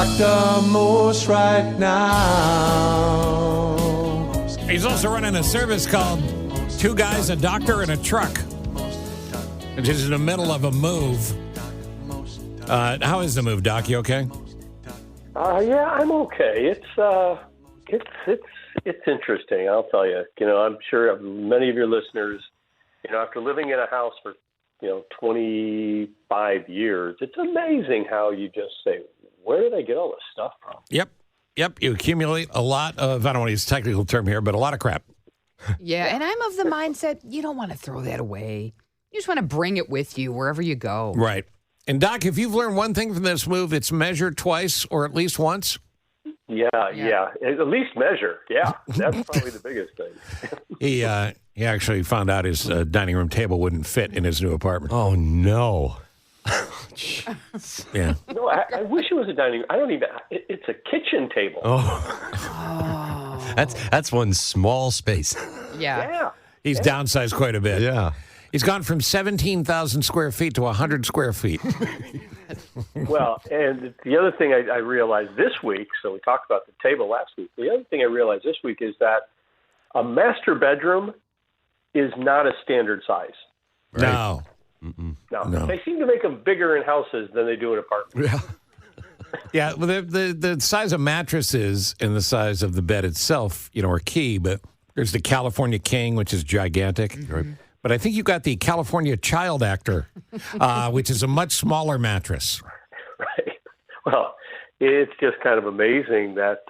Dr. Morse right now. He's also running a service called Two Guys, a Doctor, and a Truck, which is in the middle of a move. How is the move, Doc? You okay? Yeah, I'm okay. It's interesting. I'll tell you. I'm sure many of your listeners, after living in a house for 25 years, it's amazing how you just say, where did I get all this stuff from? Yep. You accumulate a lot of, I don't want to use a technical term here, but a lot of crap. Yeah, and I'm of the mindset you don't want to throw that away. You just want to bring it with you wherever you go. Right. And, Doc, if you've learned one thing from this move, it's measure twice or at least once. Yeah. At least measure. Yeah, that's probably the biggest thing. He actually found out his dining room table wouldn't fit in his new apartment. Oh, no. Yeah. No, I wish it was a dining room. I don't even. It's a kitchen table. Oh. That's one small space. Yeah. He's downsized quite a bit. Yeah. He's gone from 17,000 square feet to 100 square feet. Well, and the other thing I realized this week, so we talked about the table last week. The other thing I realized this week is that a master bedroom is not a standard size. Right. No. No. They seem to make them bigger in houses than they do in apartments. Yeah. Yeah, well, the size of mattresses and the size of the bed itself, are key. But there's the California King, which is gigantic. Mm-hmm. But I think you got the California Child Actor, which is a much smaller mattress. Right. Well, it's just kind of amazing that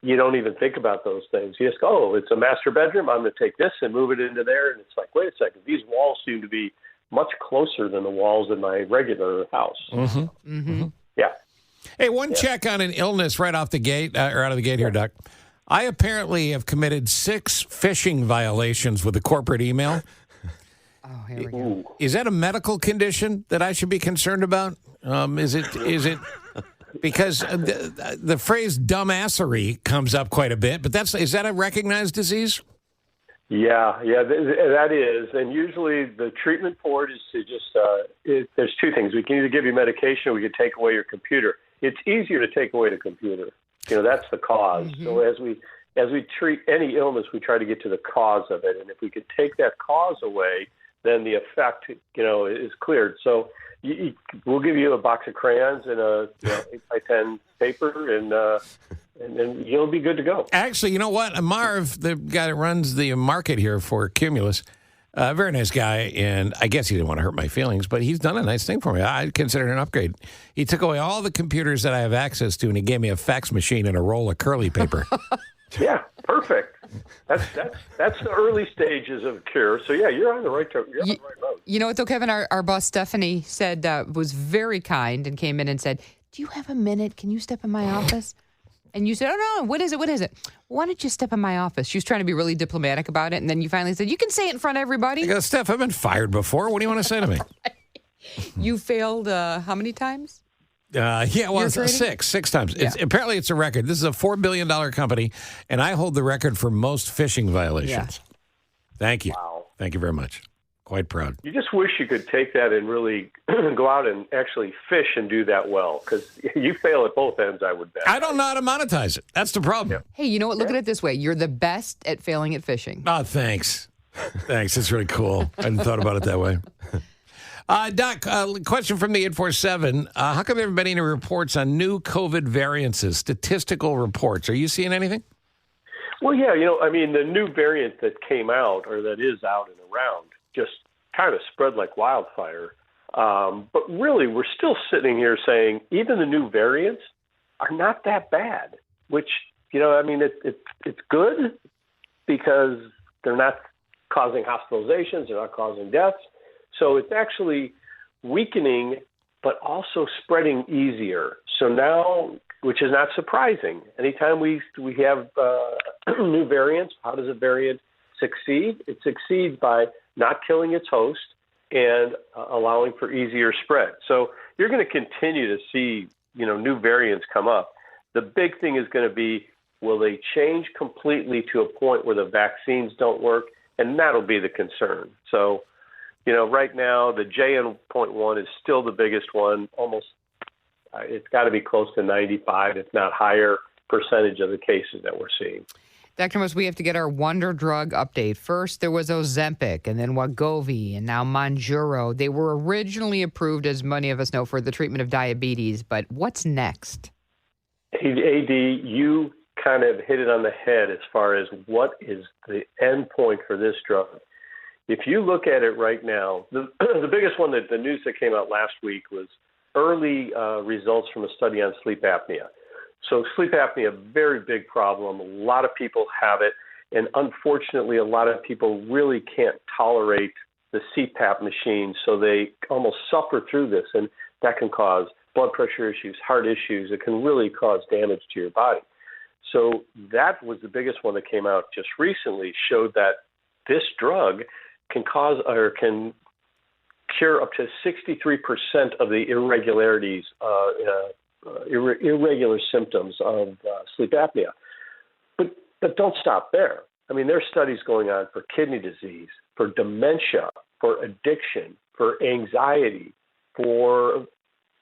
you don't even think about those things. You just go, oh, it's a master bedroom. I'm going to take this and move it into there. And it's like, wait a second. These walls seem to be much closer than the walls in my regular house. Mm-hmm. Mm-hmm. Yeah. Hey, one check on an illness right off the gate, or out of the gate here, Doc. I apparently have committed 6 phishing violations with a corporate email. Oh, here we go. Is that a medical condition that I should be concerned about? Is it because the phrase dumbassery comes up quite a bit, but is that a recognized disease? Yeah, that is. And usually the treatment for it is to just, there's 2 things. We can either give you medication or we can take away your computer. It's easier to take away the computer. That's the cause. Mm-hmm. So as we treat any illness, we try to get to the cause of it. And if we could take that cause away, then the effect, is cleared. So we'll give you a box of crayons and a 8x10 paper, and you'll be good to go. Actually, you know what? Marv, the guy that runs the market here for Cumulus, a very nice guy, and I guess he didn't want to hurt my feelings, but he's done a nice thing for me. I consider it an upgrade. He took away all the computers that I have access to, and he gave me a fax machine and a roll of curly paper. Yeah, perfect. That's the early stages of cure. So yeah, you're on the right road. You know what though, Kevin? Our boss Stephanie said was very kind and came in and said, "Do you have a minute? Can you step in my office?" And you said, "Oh no, what is it? Why don't you step in my office?" She was trying to be really diplomatic about it, and then you finally said, "You can say it in front of everybody." I go, Steph, I've been fired before. What do you want to say to me? You failed how many times? Six times. Yeah. Apparently, it's a record. This is a $4 billion company, and I hold the record for most phishing violations. Yeah. Thank you. Wow. Thank you very much. Quite proud. You just wish you could take that and really go out and actually fish and do that well, because you fail at both ends, I would bet. I don't know how to monetize it. That's the problem. Yeah. Hey, you know what? Look at it this way. You're the best at failing at fishing. Oh, thanks. Thanks. It's really cool. I hadn't thought about it that way. Doc, question from the 847. How come there haven't been any reports on new COVID variances, statistical reports? Are you seeing anything? Well, yeah, the new variant that came out, or that is out and around, just kind of spread like wildfire. But really, we're still sitting here saying even the new variants are not that bad, which, it's good because they're not causing hospitalizations, they're not causing deaths. So it's actually weakening, but also spreading easier. So now, which is not surprising, anytime we have new variants, how does a variant succeed? It succeeds by not killing its host and allowing for easier spread. So you're going to continue to see, new variants come up. The big thing is going to be, will they change completely to a point where the vaccines don't work? And that'll be the concern. So, right now, the JN.1 is still the biggest one. Almost It's got to be close to 95, if not higher, percentage of the cases that we're seeing. Dr. Moss, we have to get our wonder drug update. First, there was Ozempic, and then Wegovy, and now Mounjaro. They were originally approved, as many of us know, for the treatment of diabetes. But what's next? AD, you kind of hit it on the head as far as what is the end point for this drug. If you look at it right now, the biggest one, that the news that came out last week, was early results from a study on sleep apnea. So sleep apnea, very big problem. A lot of people have it. And unfortunately, a lot of people really can't tolerate the CPAP machine, so they almost suffer through this. And that can cause blood pressure issues, heart issues. It can really cause damage to your body. So that was the biggest one that came out just recently, showed that this drug can cause or can cure up to 63% of the irregularities, irregular symptoms of sleep apnea. But don't stop there. I mean, there's studies going on for kidney disease, for dementia, for addiction, for anxiety, for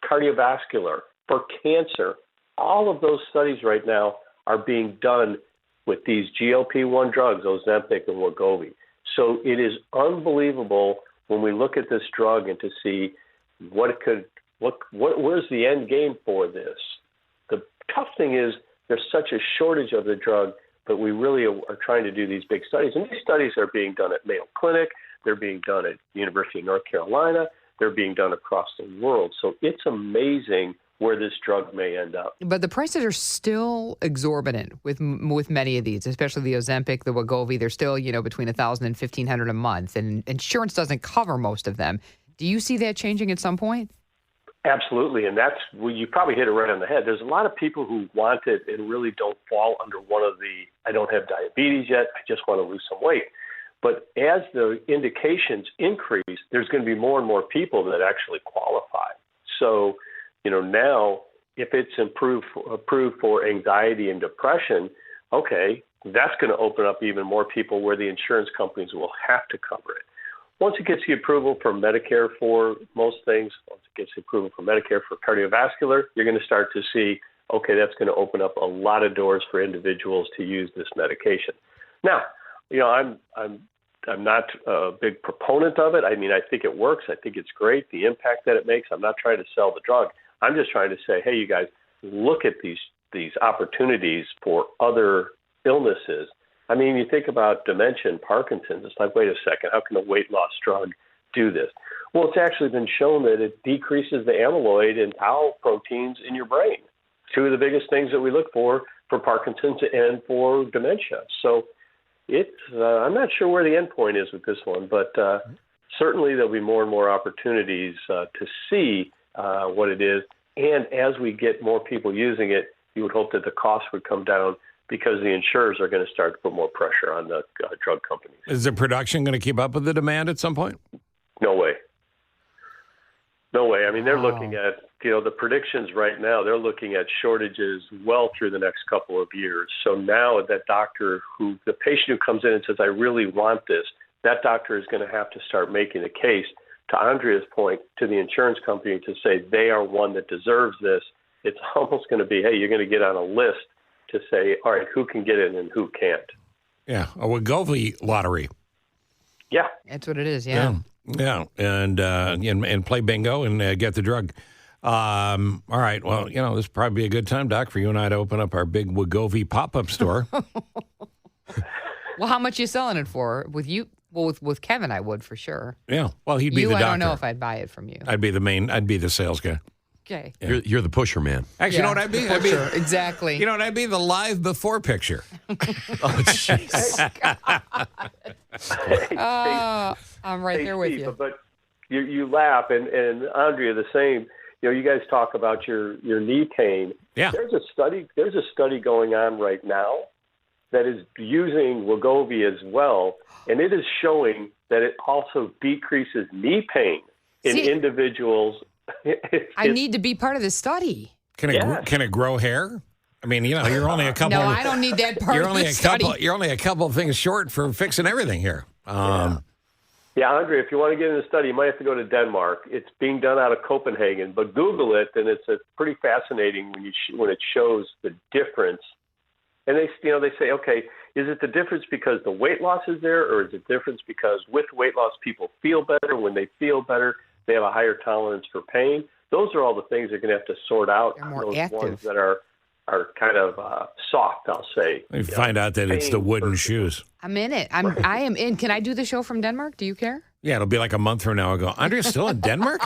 cardiovascular, for cancer. All of those studies right now are being done with these GLP-1 drugs, Ozempic and Wegovy. So it is unbelievable when we look at this drug and to see where's the end game for this. The tough thing is there's such a shortage of the drug, but we really are trying to do these big studies. And these studies are being done at Mayo Clinic. They're being done at the University of North Carolina. They're being done across the world. So it's amazing where this drug may end up. But the prices are still exorbitant with many of these, especially the Ozempic, the Wegovy. They're still, between $1,000 and $1,500 a month, and insurance doesn't cover most of them. Do you see that changing at some point? Absolutely, and you probably hit it right on the head. There's a lot of people who want it and really don't fall under one of the, I don't have diabetes yet, I just want to lose some weight. But as the indications increase, there's going to be more and more people that actually qualify. So, now if it's approved for anxiety and depression, okay, that's going to open up even more people where the insurance companies will have to cover it. Once it gets the approval for Medicare for most things, once it gets the approval for Medicare for cardiovascular, you're going to start to see, okay, that's going to open up a lot of doors for individuals to use this medication. Now, I'm not a big proponent of it. I mean, I think it works. I think it's great, the impact that it makes. I'm not trying to sell the drug. I'm just trying to say, hey, you guys, look at these opportunities for other illnesses. I mean, you think about dementia and Parkinson's, it's like, wait a second, how can a weight loss drug do this? Well, it's actually been shown that it decreases the amyloid and tau proteins in your brain, two of the biggest things that we look for Parkinson's and for dementia. So I'm not sure where the end point is with this one, but certainly there'll be more and more opportunities to see what it is. And as we get more people using it, you would hope that the cost would come down because the insurers are going to start to put more pressure on the drug companies. Is the production going to keep up with the demand at some point? No way. No way. I mean, they're looking at, the predictions right now, they're looking at shortages well through the next couple of years. So now that the patient who comes in and says, I really want this, that doctor is going to have to start making a case, to Andrea's point, to the insurance company to say they are one that deserves this. It's almost going to be, hey, you're going to get on a list to say, all right, who can get it and who can't. Yeah, a Wegovy lottery. Yeah. That's what it is, yeah. Yeah, and play bingo and get the drug. All right, well, this would probably be a good time, Doc, for you and I to open up our big Wegovy pop-up store. Well, how much are you selling it for? With you? Well, with Kevin, I would for sure. Yeah, well, he'd be the doctor. I don't know if I'd buy it from you. I'd be the sales guy. Okay. Yeah. You're the pusher man. Actually, you know what I'd be? Exactly. You know what I'd be? The live before picture. jeez. I'm right there with Steve, you. But you laugh, and Andrea, the same. You guys talk about your knee pain. Yeah. There's a study going on right now that is using Wegovy as well, and it is showing that it also decreases knee pain in individuals. I need to be part of this study. Can it grow hair? I mean, you're only a couple. No, I don't need that part of the study. You're only a couple of things short for fixing everything here. Yeah, Andre, if you want to get in the study, you might have to go to Denmark. It's being done out of Copenhagen, but Google it, and it's pretty fascinating when it shows the difference. And they say, okay, is it the difference because the weight loss is there, or is it difference because with weight loss people feel better? When they feel better, they have a higher tolerance for pain. Those are all the things they're going to have to sort out. They're more those active. ones that are kind of soft, I'll say. You find out that it's the wooden shoes. I'm in it. I am in. Can I do the show from Denmark? Do you care? Yeah, it'll be like a month from now. I'll go, Andrea's still in Denmark?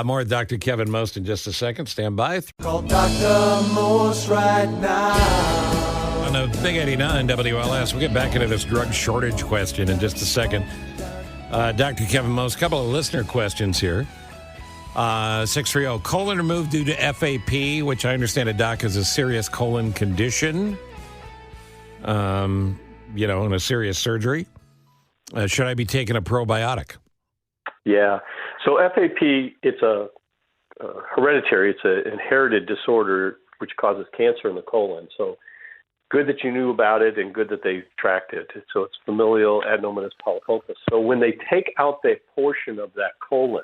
More with Dr. Kevin Most in just a second. Stand by. Call Dr. Most right now. On the Big 89 WLS, we'll get back into this drug shortage question in just a second. Dr. Kevin Most, a couple of listener questions here. 630, colon removed due to FAP, which I understand a doc is a serious colon condition, and a serious surgery. Should I be taking a probiotic? Yeah. So FAP, it's a hereditary. It's an inherited disorder which causes cancer in the colon. So good that you knew about it and good that they tracked it. So it's familial adenomatous polyposis. So when they take out that portion of that colon,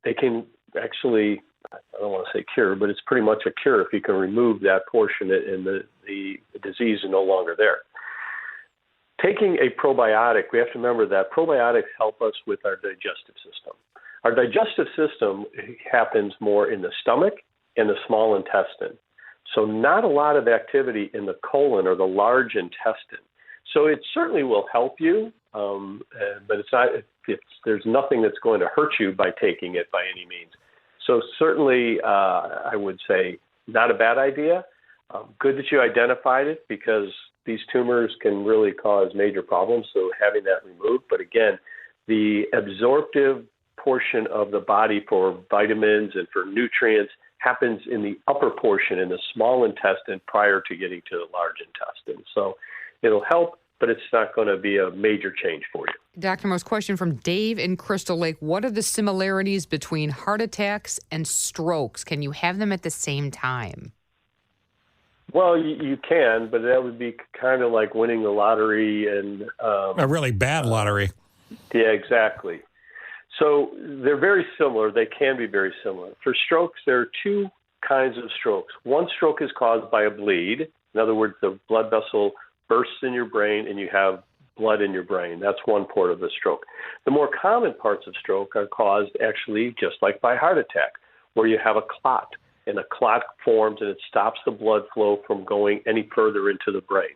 they can actually, I don't want to say cure, but it's pretty much a cure if you can remove that portion and the disease is no longer there. Taking a probiotic, we have to remember that probiotics help us with our digestive system. Our digestive system happens more in the stomach and the small intestine. So not a lot of activity in the colon or the large intestine. So it certainly will help you, but there's nothing that's going to hurt you by taking it by any means. So certainly I would say not a bad idea. Good that you identified it because these tumors can really cause major problems, so having that removed. But again, the absorptive portion of the body for vitamins and for nutrients happens in the upper portion, in the small intestine, prior to getting to the large intestine. So it'll help, but it's not going to be a major change for you. Dr. Most, question from Dave in Crystal Lake. What are the similarities between heart attacks and strokes? Can you have them at the same time? Well, you can, but that would be kind of like winning the lottery and A really bad lottery. Yeah, exactly. So they're very similar. They can be very similar. For strokes, there are two kinds of strokes. One stroke is caused by a bleed. In other words, the blood vessel bursts in your brain and you have blood in your brain. That's one part of the stroke. The more common parts of stroke are caused actually just like by heart attack, where you have a clot. And a clot forms and it stops the blood flow from going any further into the brain.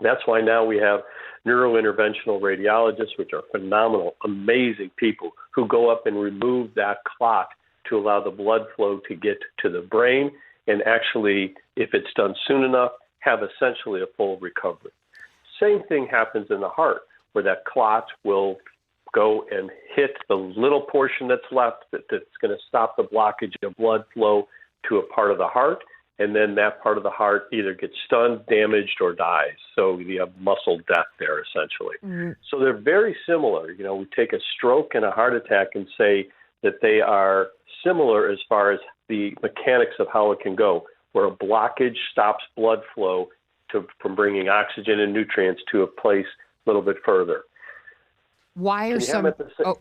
That's why now we have neurointerventional radiologists, which are phenomenal, amazing people who go up and remove that clot to allow the blood flow to get to the brain and actually, if it's done soon enough, have essentially a full recovery. Same thing happens in the heart, where that clot will go and hit the little portion that's left that's going to stop the blockage of blood flow to a part of the heart, and then that part of the heart either gets stunned, damaged, or dies. So you have muscle death there, essentially. Mm-hmm. So they're very similar. We take a stroke and a heart attack and say that they are similar as far as the mechanics of how it can go, where a blockage stops blood flow from bringing oxygen and nutrients to a place a little bit further. Why are some...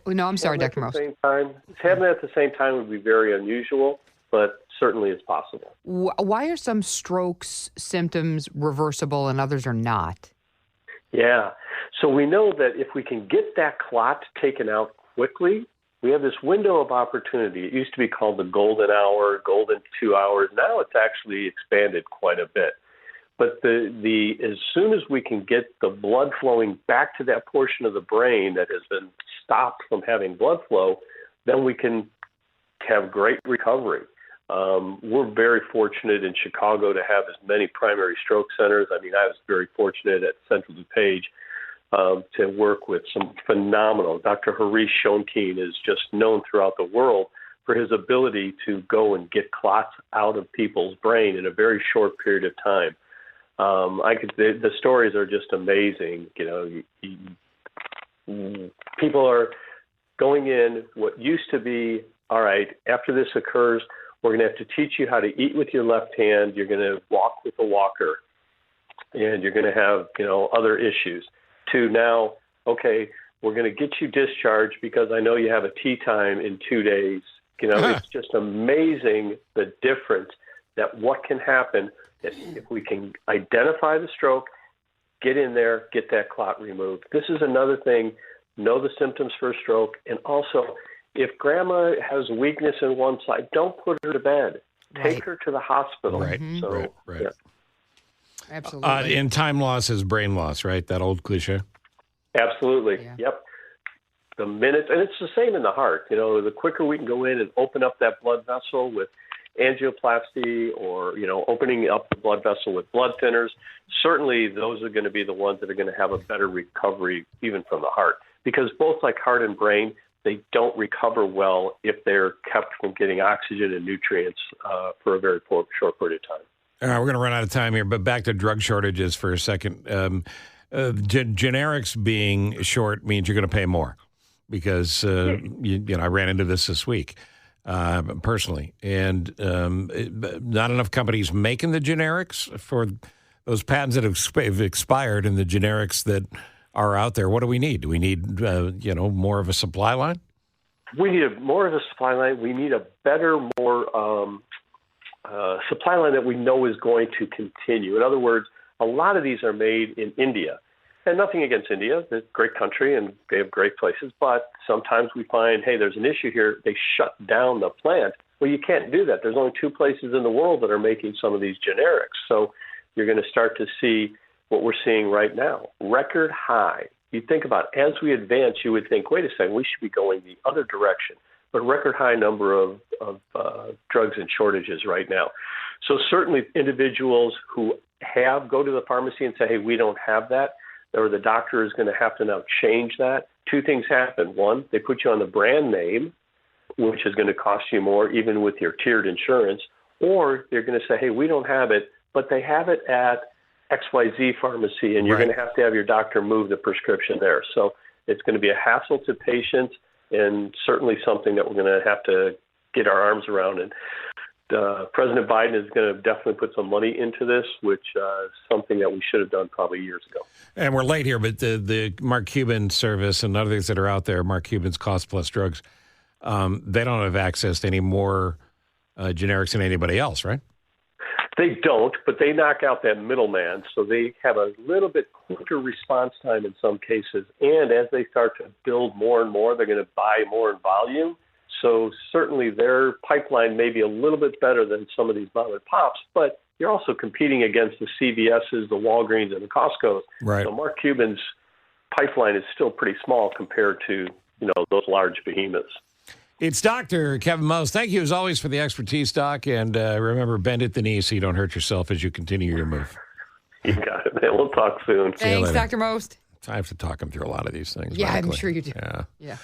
I'm sorry, Dr. Most. Having it at the same time would be very unusual, but certainly it's possible. Why are some strokes symptoms reversible and others are not? Yeah. So we know that if we can get that clot taken out quickly, we have this window of opportunity. It used to be called the golden hour, golden 2 hours. Now it's actually expanded quite a bit. But as soon as we can get the blood flowing back to that portion of the brain that has been stopped from having blood flow, then we can have great recovery. We're very fortunate in Chicago to have as many primary stroke centers. I mean, I was very fortunate at Central DuPage to work with some phenomenal. Dr. Harish Shonkeen is just known throughout the world for his ability to go and get clots out of people's brain in a very short period of time. The stories are just amazing. People are going in what used to be, all right, after this occurs, we're going to have to teach you how to eat with your left hand. You're going to walk with a walker, and you're going to have, other issues. To now, okay, we're going to get you discharged because I know you have a tea time in 2 days. It's just amazing the difference that what can happen if we can identify the stroke, get in there, get that clot removed. This is another thing, know the symptoms for a stroke, and also if grandma has weakness in one side, don't put her to bed. Take her to the hospital. Right, So, right. Yeah. Absolutely. And time loss is brain loss, right? That old cliche. Absolutely. Yeah. Yep. The minutes, and it's the same in the heart. The quicker we can go in and open up that blood vessel with angioplasty or, opening up the blood vessel with blood thinners, certainly those are going to be the ones that are going to have a better recovery even from the heart. Because both like heart and brain, they don't recover well if they're kept from getting oxygen and nutrients for a very short period of time. All right, we're going to run out of time here, but back to drug shortages for a second. Generics being short means you're going to pay more because, I ran into this week personally. And not enough companies making the generics for those patents that have expired and the generics that are out there. What do we need? Do we need, more of a supply line? We need more of a supply line. We need a better, more supply line that we know is going to continue. In other words, a lot of these are made in India. And nothing against India. It's a great country and they have great places. But sometimes we find, hey, there's an issue here. They shut down the plant. Well, you can't do that. There's only 2 places in the world that are making some of these generics. So you're going to start to see what we're seeing right now, record high. You think about it, as we advance, you would think, wait a second, we should be going the other direction. But record high number of drugs and shortages right now. So certainly individuals who go to the pharmacy and say, hey, we don't have that, or the doctor is going to have to now change that. 2 things happen. 1, they put you on the brand name, which is going to cost you more even with your tiered insurance, or they're going to say, hey, we don't have it, but they have it at XYZ pharmacy, and you're going to have your doctor move the prescription there. So it's going to be a hassle to patients and certainly something that we're going to have to get our arms around. And President Biden is going to definitely put some money into this, which is something that we should have done probably years ago. And we're late here, but the Mark Cuban service and other things that are out there, Mark Cuban's Cost Plus Drugs, they don't have access to any more generics than anybody else, right? They don't, but they knock out that middleman, so they have a little bit quicker response time in some cases. And as they start to build more and more, they're going to buy more in volume. So certainly their pipeline may be a little bit better than some of these mom and pops, but you're also competing against the CVS's, the Walgreens, and the Costco's. Right. So Mark Cuban's pipeline is still pretty small compared to those large behemoths. It's Dr. Kevin Most. Thank you, as always, for the expertise, Doc. And remember, bend at the knee so you don't hurt yourself as you continue your move. You got it, man. We'll talk soon. Thanks, Dr. Most. I have to talk him through a lot of these things. Yeah, medically. I'm sure you do. Yeah.